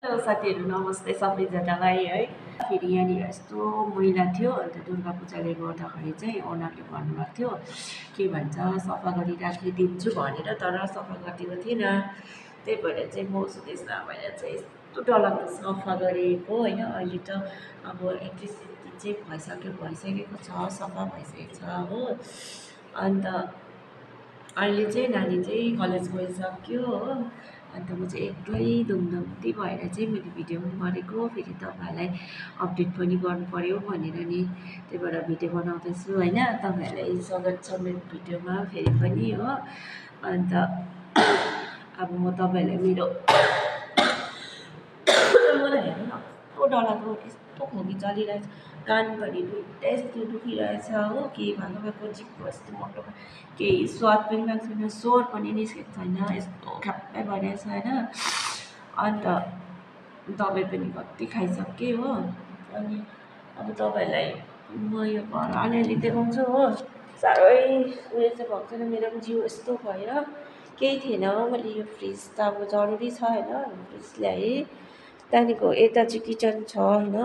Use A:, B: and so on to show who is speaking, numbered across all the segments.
A: Hello साथीहरू नमस्ते सबैजनालाई है। फेरि यहाँनिर यस्तो मैला थियो, अन्त दुर्गा पूजाले गर्दाखेरि चाहिँ ओनरले भन्नुभएको थियो के भन्छ सफा गरी राखिदिन्छु भनेर, तर सफा गरिदिएको थिएन। त्यही भएर चाहिँ म सुदेश भएर चाहिँ यस्तो डरलाग्दो सफा गरेको होइन। अहिले त अब एटलिस्ट चाहिँ भइसकेको छ, सफा भइसकेको छ हो। अन्त अहिले चाहिँ नानी चाहिँ कलेज गइसक्यो हो। अन्त म चाहिँ एक्लै धुमधुम्ती भएर चाहिँ मैले भिडियो पनि गरेको, फेरि तपाईँहरूलाई अपडेट पनि गर्नु पऱ्यो भनेर नि, त्यही भएर भिडियो बनाउँदैछु होइन। तपाईँहरूलाई स्वागत छ मेरो भिडियोमा फेरि पनि हो। अन्त अब म तपाईँहरूलाई मेरो मलाई हेर्नु न कस्तो डरलाग्दो यस्तो खोकी चलिरहेछ, कानभरि दुइटै यस्तो दुखिरहेछ हो। के भएको जिब्रो यस्तो मोटो, केही स्वाद पनि भएको छैन, स्वर पनि निस्केको छैन, यस्तो ख्याप्पै भइरहेछ होइन। अन्त दबाई पनि कति खाइसकेँ हो। अनि अब तपाईँहरूलाई म यो घर अलिअलि देखाउँछु हो। साह्रै उयो चाहिँ भएको छैन, मेरो पनि जिउ यस्तो भएर केही थिएन हो। मैले यो फ्रिज त अब जरुरी छ होइन, फ्रिज ल्याएँ। त्यहाँदेखिको यता चाहिँ किचन छ होइन।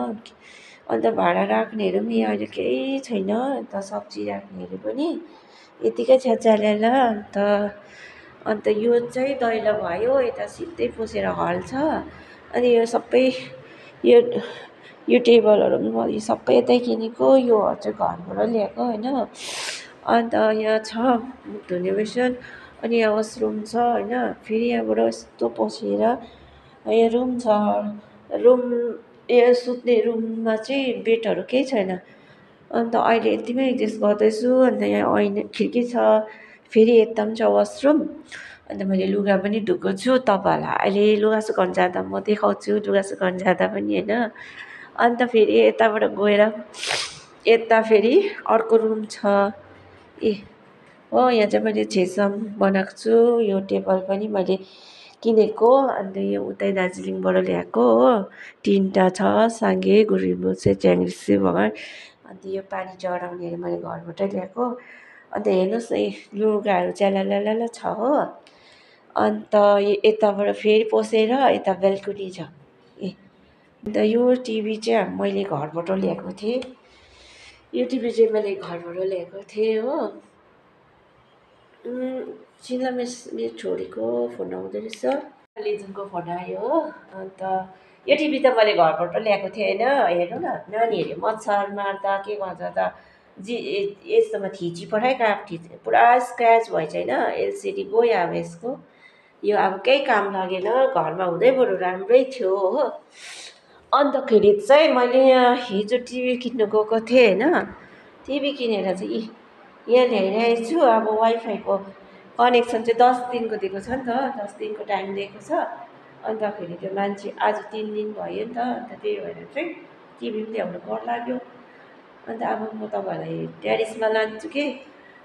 A: अन्त भाँडा राख्नेहरू पनि यहाँ अहिले केही छैन, अन्त सब्जी राख्नेहरू पनि यतिकै छ्याच्याल्याला। अन्त यो चाहिँ दैलो भयो, यता सिधै पसेर हल छ। अनि यो सबै यो टेबलहरू पनि मैले सबै यतै किनेको, यो चाहिँ घरबाट ल्याएको होइन। अन्त यहाँ छ मुख धुने बेसिन, अनि यहाँ वासरुम छ होइन। फेरि यहाँबाट यस्तो पसेर यहाँ रुम छ। रुम यहाँ सुत्ने रुममा चाहिँ बेडहरू केही छैन। अन्त अहिले यतिमै एडजस्ट गर्दैछु। अन्त यहाँ ऐना खिड्की छ, फेरि यता पनि छ वासरुम। अन्त मैले लुगा पनि धोएको छु, तपाईँहरूलाई अहिले लुगा सुकाउनु जाँदा म देखाउँछु, लुगा सुकाउनु जाँदा पनि होइन। अन्त फेरि यताबाट गएर यता फेरि अर्को रुम छ ए हो। यहाँ चाहिँ मैले छेसम बनाएको छु, यो टेबल पनि मैले किनेको, अन्त यो उतै दार्जिलिङबाट ल्याएको हो। तिनवटा छ, साङ्गे गुरुरिम्पोछे च्याङ्ग्रिसी भगवान। अन्त यो पानी चढाउनेहरू मैले घरबाटै ल्याएको। अन्त हेर्नुहोस् न लुगाहरू च्यालालाला छ हो। अन्त यताबाट फेरि पसेर यता बेलकुनी छ ए। अन्त यो टिभी चाहिँ मैले घरबाट ल्याएको थिएँ, यो टिभी चाहिँ मैले घरबाट ल्याएको थिएँ हो। चिन्ला मेरो छोरीको फोन आउँदो रहेछ, लिजुनको फोन आयो हो। अन्त यो टिभी त मैले घरबाट ल्याएको थिएँ होइन। हेर्नु न नानीहरूले मच्छर मार्दा के गर्दा त यस्तोमा थिची पठाएका पुरा स्क्र्याच भएछ होइन। एलसिडी गयो अब यसको, यो अब केही काम लागेन, घरमा हुँदै बरु राम्रै थियो हो। अन्तखेरि चाहिँ मैले यहाँ हिजो टिभी किन्नु गएको थिएँ होइन। टिभी किनेर चाहिँ यहाँ ल्याइरहेको छु। अब वाइफाईको कनेक्सन चाहिँ 10 दिनको दिएको छ नि त, 10 दिनको टाइम दिएको छ। अन्तखेरि त्यो मान्छे आज 3 दिन भयो नि त, अन्त त्यही भएर चाहिँ टिभी पनि ल्याउनु कर लाग्यो। अन्त अब म तपाईँहरूलाई ट्यारिसमा लान्छु कि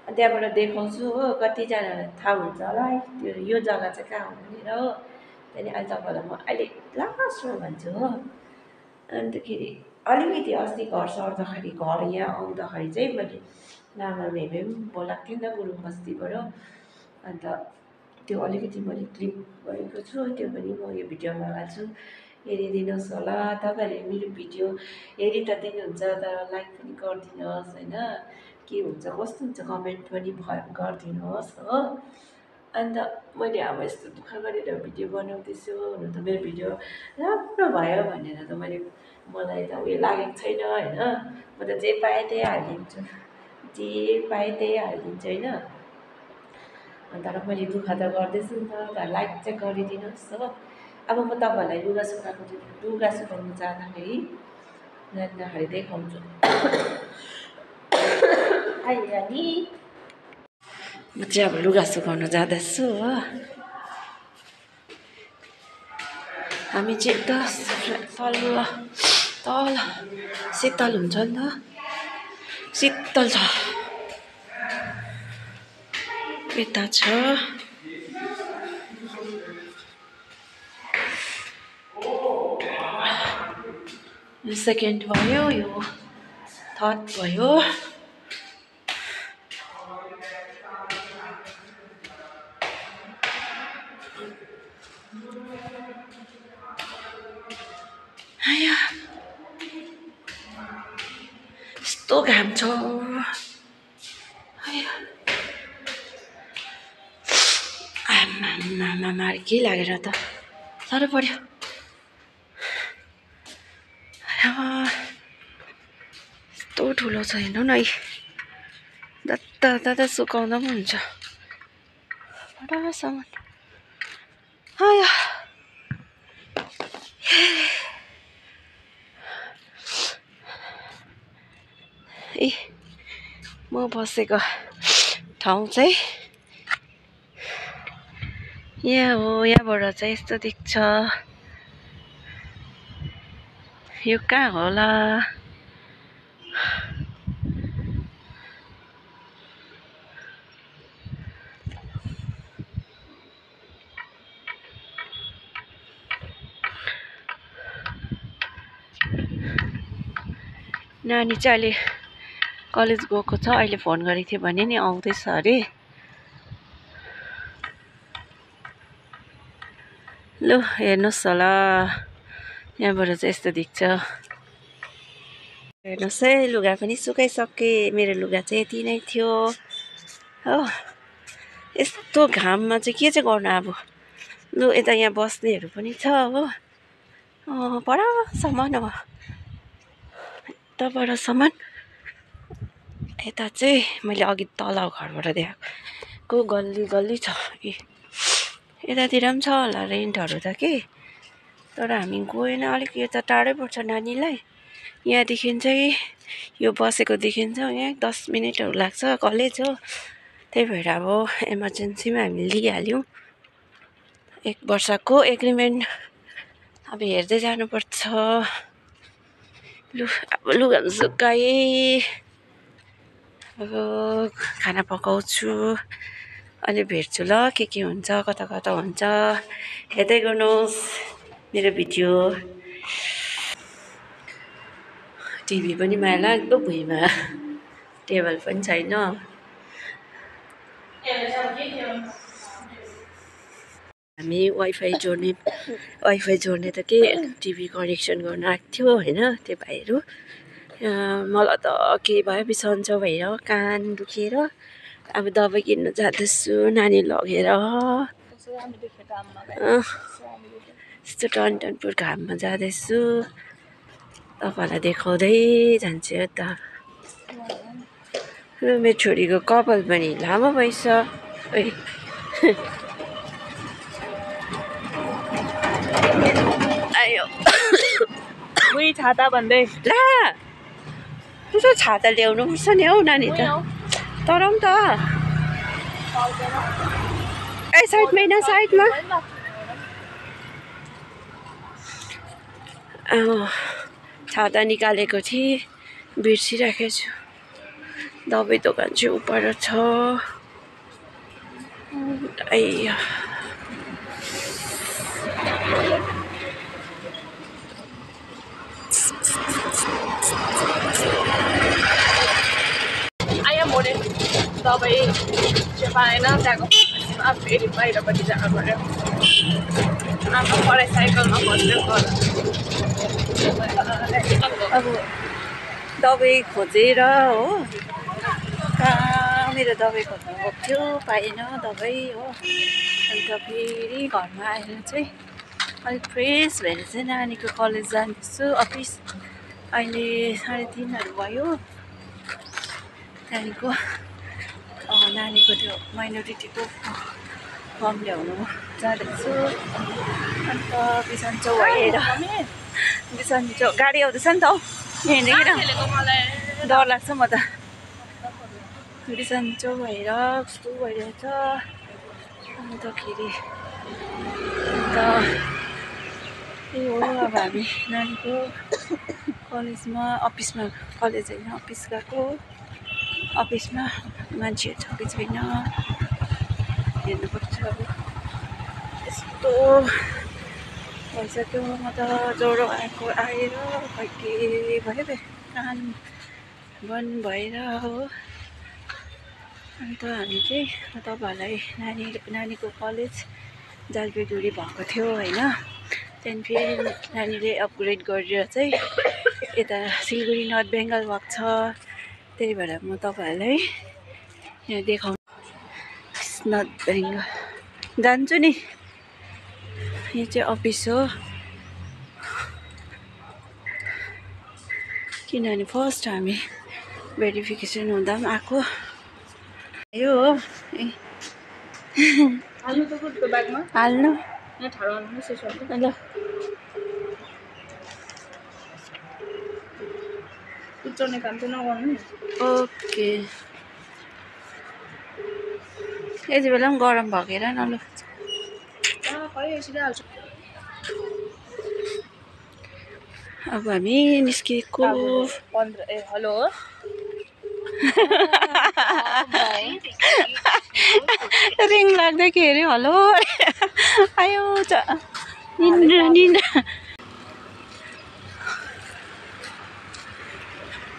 A: त्यहाँबाट देखाउँछु हो। कतिजनालाई थाहा हुन्छ होला है त्यो यो जग्गा चाहिँ कहाँ हो भनेर हो। त्यहाँदेखि अहिले तपाईँहरूलाई म अहिले लास्टमा भन्छु हो। अन्तखेरि अलिकति अस्ति घर सर्दाखेरि घर यहाँ आउँदाखेरि चाहिँ मैले लामा भेबे पनि बोलाएको थिएँ नि त गुरुङ बस्तीबाट। अन्त त्यो अलिकति मैले क्लिप गरेको छु, त्यो पनि म यो भिडियोमा हाल्छु, हेरिदिनुहोस् होला। तपाईँहरूले मेरो भिडियो हेरि त दिनुहुन्छ, तर लाइक पनि गरिदिनुहोस् होइन। के हुन्छ कस्तो हुन्छ कमेन्ट पनि गरिदिनुहोस् हो। अन्त मैले अब यस्तो दुःख गरेर भिडियो बनाउँदैछु, हुन त मेरो भिडियो राम्रो भयो भनेर त मलाई त उयो लागेको छैन होइन। म त जे पाएँ त्यही हालिदिन्छु, जे पाएँ त्यही हालिदिन्छु होइन। तर मैले दुःख त गर्दैछु नि त, लाइक चाहिँ गरिदिनुहोस् हो। अब म तपाईँहरूलाई लुगा सुकाउनु जाँदाखेरि देखाउँछु। आइहाली म चाहिँ अब लुगा सुकाउनु जाँदैछु हो। हामी चाहिँ एकदम तल शीतल हुन्छ नि त, शीतल छ यता छ। यो सेकेन्ड भयो, यो थर्ड भयो। आया यस्तो घाम छ आमा के लागेर त साह्रो पर्यो यस्तो ठुलो छ हेर्नु न जता सुकाउँदा पनि हुन्छ सामान आया ए म बसेको ठाउँ चाहिँ यहाँ हो यहाँबाट चाहिँ यस्तो देख्छ यो कहाँ होला नानी चाहिँ अहिले कलेज गएको छ अहिले फोन गरेको थियो भने नि आउँदैछ अरे लु हेर्नुहोस् होला यहाँबाट चाहिँ यस्तो देख्छ हेर्नुहोस् है लुगा पनि सुकाइसके मेरो लुगा चाहिँ यति नै थियो हो यस्तो घाममा चाहिँ के चाहिँ गर्नु अब लु यता यहाँ बस्नेहरू पनि छ हो परसम्म अब यताबाट सामान यता चाहिँ मैले अघि तल घरबाट देखाएको गल्ली छ यतातिर पनि छ होला रेन्टहरू त के तर हामी गएन अलिक यता टाढै पर्छ नानीलाई यहाँदेखि चाहिँ यो बसेकोदेखि चाहिँ यहाँ 10 मिनटहरू लाग्छ कलेज हो त्यही भएर अब इमर्जेन्सीमा हामीले लिइहाल्यौँ 1 वर्षको एग्रिमेन्ट अब हेर्दै जानुपर्छ लु अब लुगा सुकाएँ अब खाना पकाउँछु अनि भेट्छु ल के हुन्छ कता हुन्छ हेर्दै गर्नुहोस् मेरो भिडियो टिभी पनि माया लाग्दो भुइँमा टेबल पनि छैन हामी वाइफाई जोड्ने त के टिभी कनेक्सन गर्न आएको थियो होइन त्यो भाइहरू मलाई त के भयो बिसन्चो भएर कान दुखेर अब दबाई किन्न जाँदैछु नानी लगेर यस्तो टनटनपुर घाममा जाँदैछु तपाईँलाई देखाउँदै जान्छु त मेरो छोरीको कपाल पनि लामो भएछ आयो
B: उही छाता भन्दै
A: ला तुझो छाता ल्याउनु पर्छ नि हौ नानी त तर पनि त ए साइडमा छाता निकालेको थिएँ बिर्सिराखेको छु दबाई दोकान चाहिँ उपर छ आइया
B: मोरे दबाई चाहिँ पाएन त्यहाँको फेरि बाहिरपट्टि जानु पर्यो आमा पढाइ साइकलमा बस्यो
A: अब दबाई खोजेर हो कहाँ मेरो दबाई खोज्नु गएको थियो पाएन दबाई हो अन्त फेरि घरमा आएर चाहिँ अलिक फ्रेस भएर चाहिँ नानीको कलेज जान्छु अफिस अहिले 3:30 भयो नानीको त्यो माइनोरिटीको फर्म ल्याउनु जाँदैछु अन्त बिसन्चो भएर गाडी आउँदैछ नि त हौ हिँडेर डर लाग्छ म त बिसन्चो भएर कस्तो भइरहेछ अन्तखेरि त्यही हो अब हामी नानीको कलेजमा अफिसमा कलेज होइन अफिस गएको अफिसमा मान्छेहरू छ कि छैन हेर्नुपर्छ अब यस्तो भइसक्यो म त ज्वरो आएर खै के भयो कान बन्द भएर हो अन्त हामी चाहिँ तपाईँहरूलाई नानीको कलेज जलपाइगुडी भएको थियो होइन त्यहाँदेखि फेरि नानीले अपग्रेड गरेर चाहिँ यता सिलगढी नर्थ बेङ्गल भएको छ। त्यही भएर म तपाईँहरूलाई यहाँ देखाउनु नर्थ बेङ्गल जान्छु नि। यो चाहिँ अफिस हो किनभने फर्स्ट हामी भेरिफिकेसन हुँदा पनि आएको यो हो।
B: हाल्नु त कुटको ब्यागमा
A: हाल्नु
B: यहाँ ठाडो हाल्नु सेसनको
A: ल
B: कुचाउने काम चाहिँ नगर्नु।
A: ओके यति बेला पनि गरम भएको हेर न लु।
B: खै यसरी हाल्छु।
A: अब हामी निस्केको
B: 15 हेलो
A: रिङ लाग्दाखेरि हेलो आयो निन्द्रा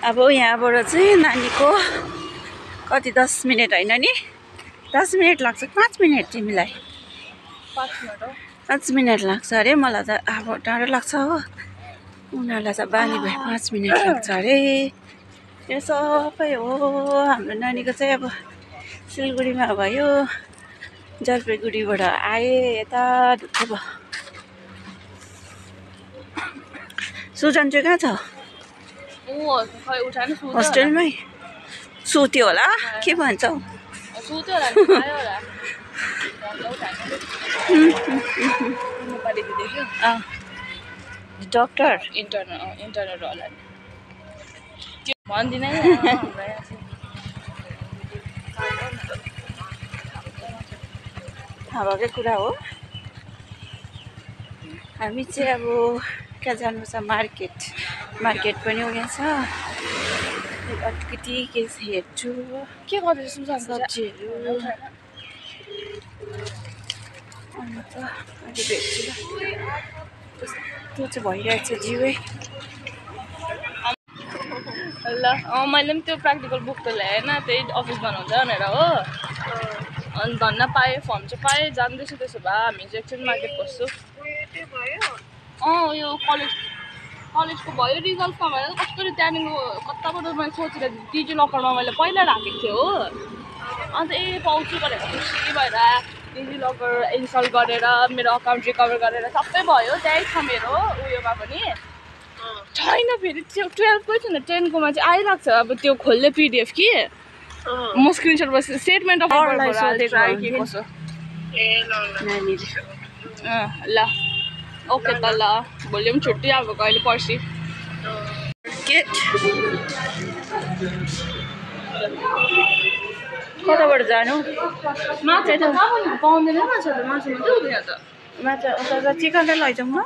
A: अब यहाँबाट चाहिँ नानीको कति 10 मिनट होइन नि 10 मिनट लाग्छ 5 मिनट तिमीलाई 5 मिनट लाग्छ अरे मलाई त अब टाढो लाग्छ हो उनीहरूलाई चाहिँ बानी भए 5 मिनट लाग्छ अरे। यो सबै हो हाम्रो नानीको चाहिँ अब सिलगढीमा भयो जलपाइगुडीबाट आए यता ढुक्क भयो। सुजन चाहिँ कहाँ छ होस्टेलमै सुत्यो होला के भन्छौ डक्टर
B: इन्टरनल होला भन्दिनँ
A: हावाकै कुरा हो। हामी चाहिँ अब कहाँ जानु छ मार्केट पनि उयो छ अलिकति के हेर्छु
B: के गर्दैछु
A: सब्जीहरू अन्त अहिले भेट्छु त्यो चाहिँ भइरहेछ जिउै
B: ल मैले पनि त्यो प्र्याक्टिकल बुक त ल्याएन त्यही अफिस बनाउँछ भनेर हो अनि धन्न पाएँ फर्म चाहिँ पाएँ जान्दैछु। त्यसो भए हामी चाहिँ एकछिन मार्केट बस्छु। यो कलेजको भयो रिजल्ट नभएर कसरी त्यहाँदेखिको कताबाट मैले सोचेर डिजी लकरमा मैले पहिला राखेको थिएँ हो अन्त पाउँछु भनेर खुसी भएर डिजी लकर इन्स्टल गरेर मेरो अकाउन्ट रिकभर गरेर सबै भयो त्यही छ मेरो उयोमा पनि छैन फेरि 12कै छैन 10कोमा चाहिँ आइरहेको छ। अब त्यो खोल्ने पिडिएफ कि म स्क्रिनसट बस स्टेटमेन्ट अफ के कसो ल ओके त ल भोलि पनि छुट्टी अब कहिले पर्सि
A: कताबाट जानु
B: माछा त पाउँदैन माछा त माछा मात्रै हुँदैन त
A: माछा उता चिकनै लैजाउँ न।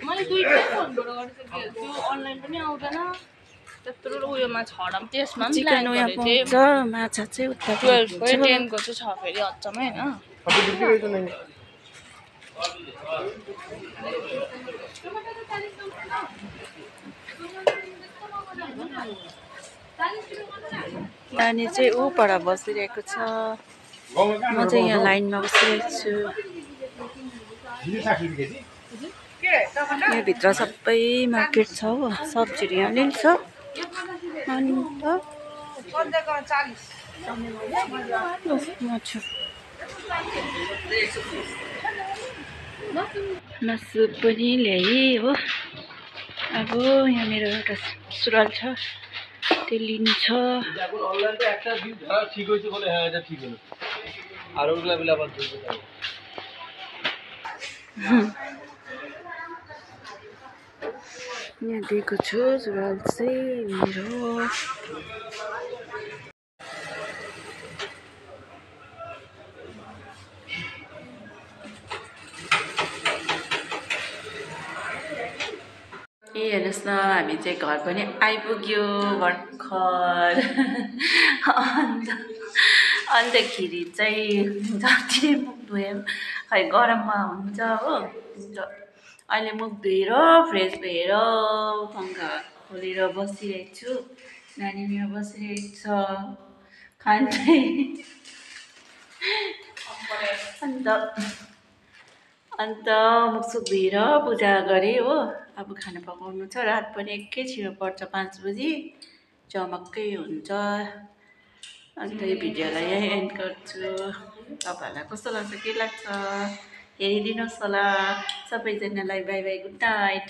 B: मैले दुईवटा फोनबाट गरिसकेँ त्यो अनलाइन पनि आउँदैन त्यत्रो उयोमा छ र त्यसमा पनि
A: चिकन उयो पाउँछ माछा चाहिँ उता
B: 12को 10को चाहिँ छ फेरि अचम्मै होइन।
A: नानी चाहिँ ऊपर बसिरहेको छ म चाहिँ यहाँ लाइनमा बसिरहेको छु। यहाँभित्र सबै मार्केट छ हो सब्जीहरू यहाँनिर छ अन्त मासु पनि ल्याएँ हो। अब यहाँ मेरो एउटा सुरुवाल छ त्यो लिन्छ। यहाँ दिएको छु सुरुवाल चाहिँ मेरो हेर्नुहोस् न हामी चाहिँ घर पनि आइपुग्यो भर्खर अन्तखेरि चाहिँ जति मुख धोए खै गरममा हुन्छ हो। अहिले मुख धोएर फ्रेस भएर पङ्खा खोलेर बसिरहेको छु नानी यहाँ बसिरहेको छ खाँदै अन्त अन्त मुखसुख धोएर पूजा गरेँ हो। अब खाना पकाउनु छ, रात पनि एकैछिनमा पर्छ 5 बजी, चमक्कै हुन्छ। अन्त यो भिडियोलाई यहीँ एन्ड गर्छु। तपाईँहरूलाई कस्तो लाग्छ के लाग्छ हेरिदिनुहोस् होला। सबैजनालाई बाई बाई, गुड नाइट।